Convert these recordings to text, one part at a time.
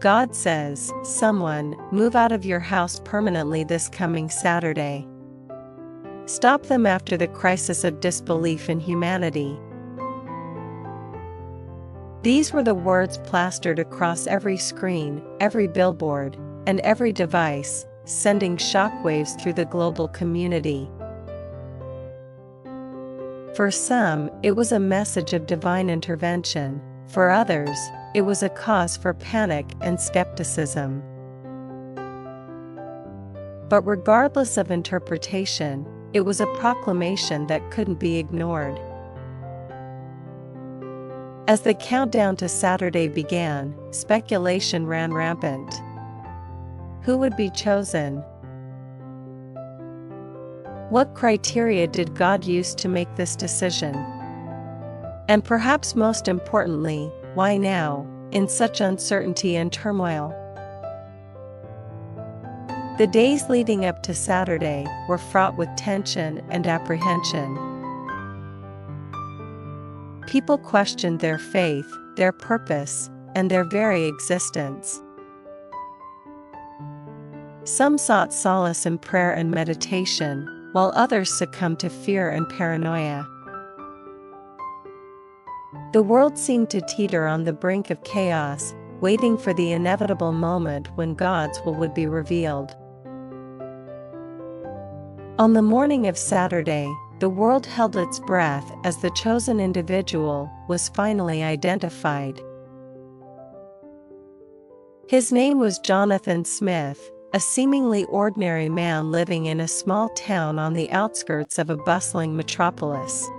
God says, "Someone, move out of your house permanently this coming Saturday. Stop them after the crisis of disbelief in humanity." These were the words plastered across every screen, every billboard, and every device, sending shockwaves through the global community. For some, it was a message of divine intervention. For others, it was a cause for panic and skepticism. But regardless of interpretation, it was a proclamation that couldn't be ignored. As the countdown to Saturday began, speculation ran rampant. Who would be chosen? What criteria did God use to make this decision? And perhaps most importantly, why now, in such uncertainty and turmoil? The days leading up to Saturday were fraught with tension and apprehension. People questioned their faith, their purpose, and their very existence. Some sought solace in prayer and meditation, while others succumbed to fear and paranoia. The world seemed to teeter on the brink of chaos, waiting for the inevitable moment when God's will would be revealed. On the morning of Saturday, the world held its breath as the chosen individual was finally identified. His name was Jonathan Smith, a seemingly ordinary man living in a small town on the outskirts of a bustling metropolis.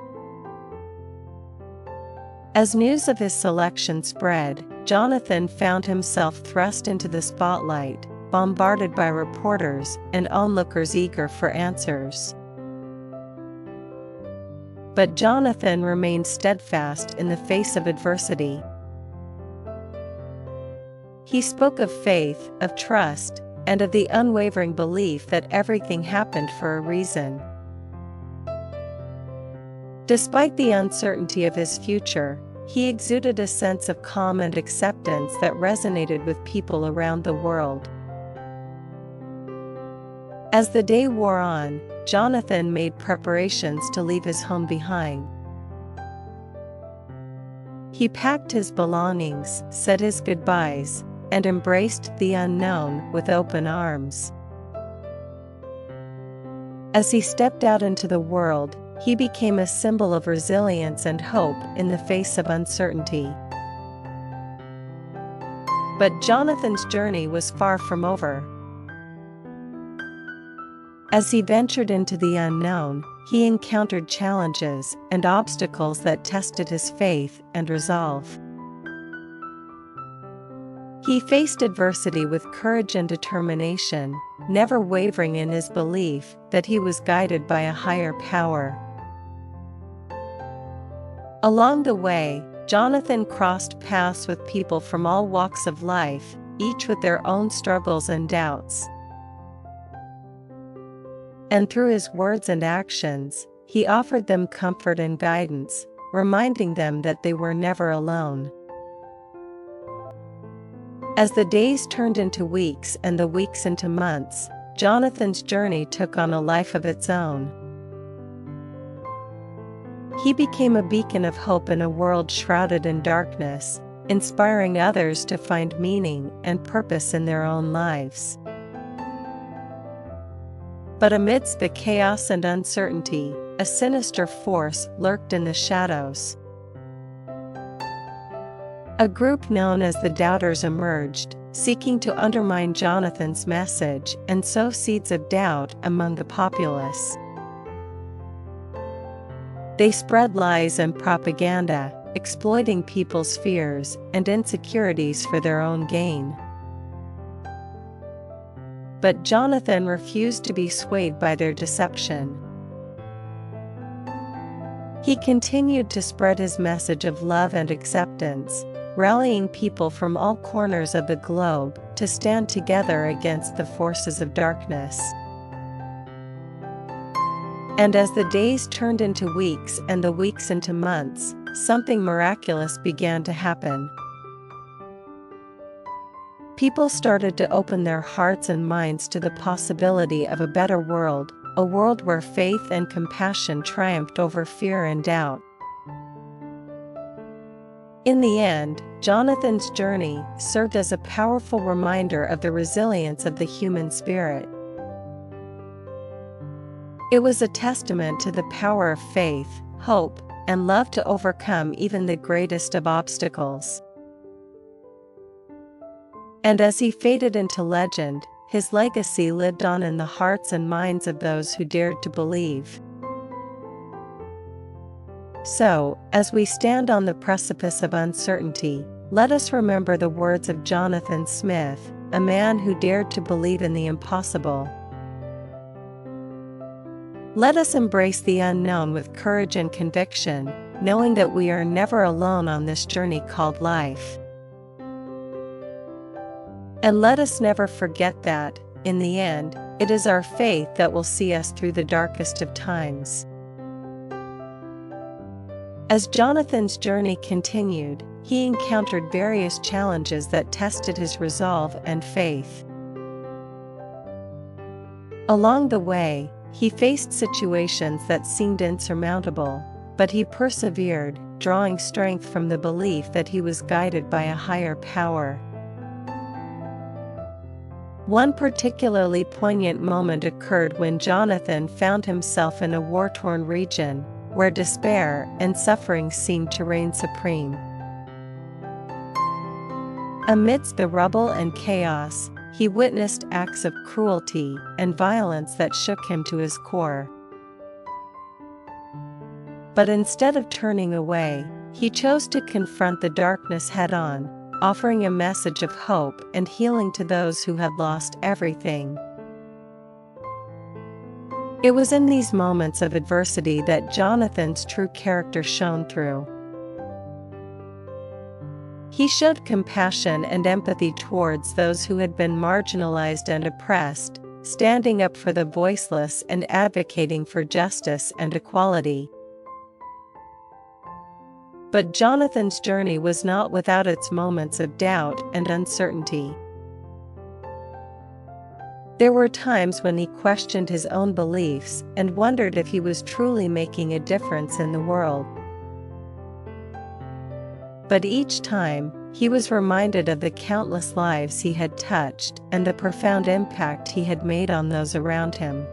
As news of his selection spread, Jonathan found himself thrust into the spotlight, bombarded by reporters and onlookers eager for answers. But Jonathan remained steadfast in the face of adversity. He spoke of faith, of trust, and of the unwavering belief that everything happened for a reason. Despite the uncertainty of his future, he exuded a sense of calm and acceptance that resonated with people around the world. As the day wore on, Jonathan made preparations to leave his home behind. He packed his belongings, said his goodbyes, and embraced the unknown with open arms. As he stepped out into the world, he became a symbol of resilience and hope in the face of uncertainty. But Jonathan's journey was far from over. As he ventured into the unknown, he encountered challenges and obstacles that tested his faith and resolve. He faced adversity with courage and determination, never wavering in his belief that he was guided by a higher power. Along the way, Jonathan crossed paths with people from all walks of life, each with their own struggles and doubts. And through his words and actions, he offered them comfort and guidance, reminding them that they were never alone. As the days turned into weeks and the weeks into months, Jonathan's journey took on a life of its own. He became a beacon of hope in a world shrouded in darkness, inspiring others to find meaning and purpose in their own lives. But amidst the chaos and uncertainty, a sinister force lurked in the shadows. A group known as the Doubters emerged, seeking to undermine Jonathan's message and sow seeds of doubt among the populace. They spread lies and propaganda, exploiting people's fears and insecurities for their own gain. But Jonathan refused to be swayed by their deception. He continued to spread his message of love and acceptance, rallying people from all corners of the globe to stand together against the forces of darkness. And as the days turned into weeks and the weeks into months, something miraculous began to happen. People started to open their hearts and minds to the possibility of a better world, a world where faith and compassion triumphed over fear and doubt. In the end, Jonathan's journey served as a powerful reminder of the resilience of the human spirit. It was a testament to the power of faith, hope, and love to overcome even the greatest of obstacles. And as he faded into legend, his legacy lived on in the hearts and minds of those who dared to believe. So, as we stand on the precipice of uncertainty, let us remember the words of Jonathan Smith, a man who dared to believe in the impossible. Let us embrace the unknown with courage and conviction, knowing that we are never alone on this journey called life. And let us never forget that, in the end, it is our faith that will see us through the darkest of times. As Jonathan's journey continued, he encountered various challenges that tested his resolve and faith. Along the way, he faced situations that seemed insurmountable, but he persevered, drawing strength from the belief that he was guided by a higher power. One particularly poignant moment occurred when Jonathan found himself in a war-torn region, where despair and suffering seemed to reign supreme. Amidst the rubble and chaos, he witnessed acts of cruelty and violence that shook him to his core. But instead of turning away, he chose to confront the darkness head-on, offering a message of hope and healing to those who had lost everything. It was in these moments of adversity that Jonathan's true character shone through. He showed compassion and empathy towards those who had been marginalized and oppressed, standing up for the voiceless and advocating for justice and equality. But Jonathan's journey was not without its moments of doubt and uncertainty. There were times when he questioned his own beliefs and wondered if he was truly making a difference in the world. But each time, he was reminded of the countless lives he had touched and the profound impact he had made on those around him.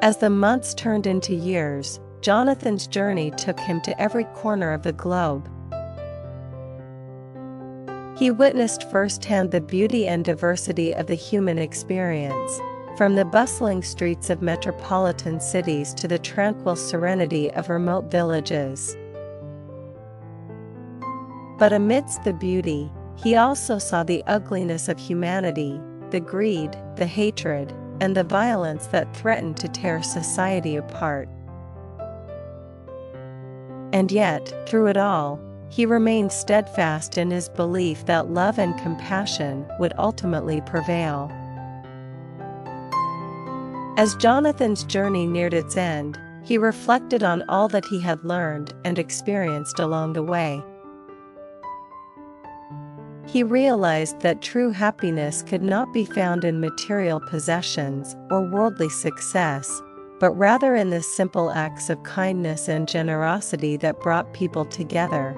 As the months turned into years, Jonathan's journey took him to every corner of the globe. He witnessed firsthand the beauty and diversity of the human experience, from the bustling streets of metropolitan cities to the tranquil serenity of remote villages. But amidst the beauty, he also saw the ugliness of humanity, the greed, the hatred, and the violence that threatened to tear society apart. And yet, through it all, he remained steadfast in his belief that love and compassion would ultimately prevail. As Jonathan's journey neared its end, he reflected on all that he had learned and experienced along the way. He realized that true happiness could not be found in material possessions or worldly success, but rather in the simple acts of kindness and generosity that brought people together.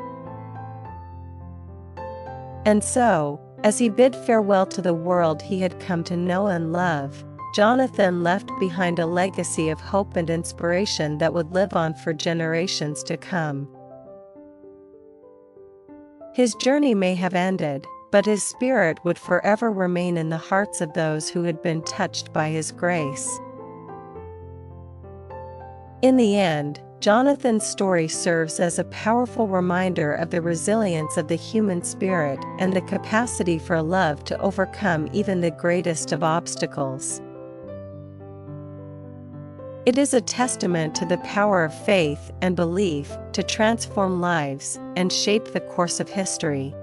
And so, as he bid farewell to the world he had come to know and love, Jonathan left behind a legacy of hope and inspiration that would live on for generations to come. His journey may have ended, but his spirit would forever remain in the hearts of those who had been touched by his grace. In the end, Jonathan's story serves as a powerful reminder of the resilience of the human spirit and the capacity for love to overcome even the greatest of obstacles. It is a testament to the power of faith and belief to transform lives and shape the course of history.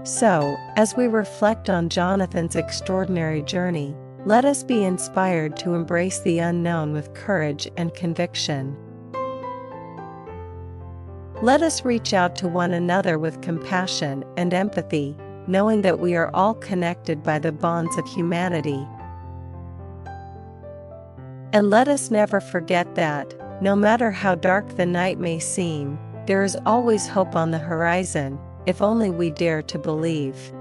So, as we reflect on Jonathan's extraordinary journey, let us be inspired to embrace the unknown with courage and conviction. Let us reach out to one another with compassion and empathy, knowing that we are all connected by the bonds of humanity. And let us never forget that, no matter how dark the night may seem, there is always hope on the horizon, if only we dare to believe.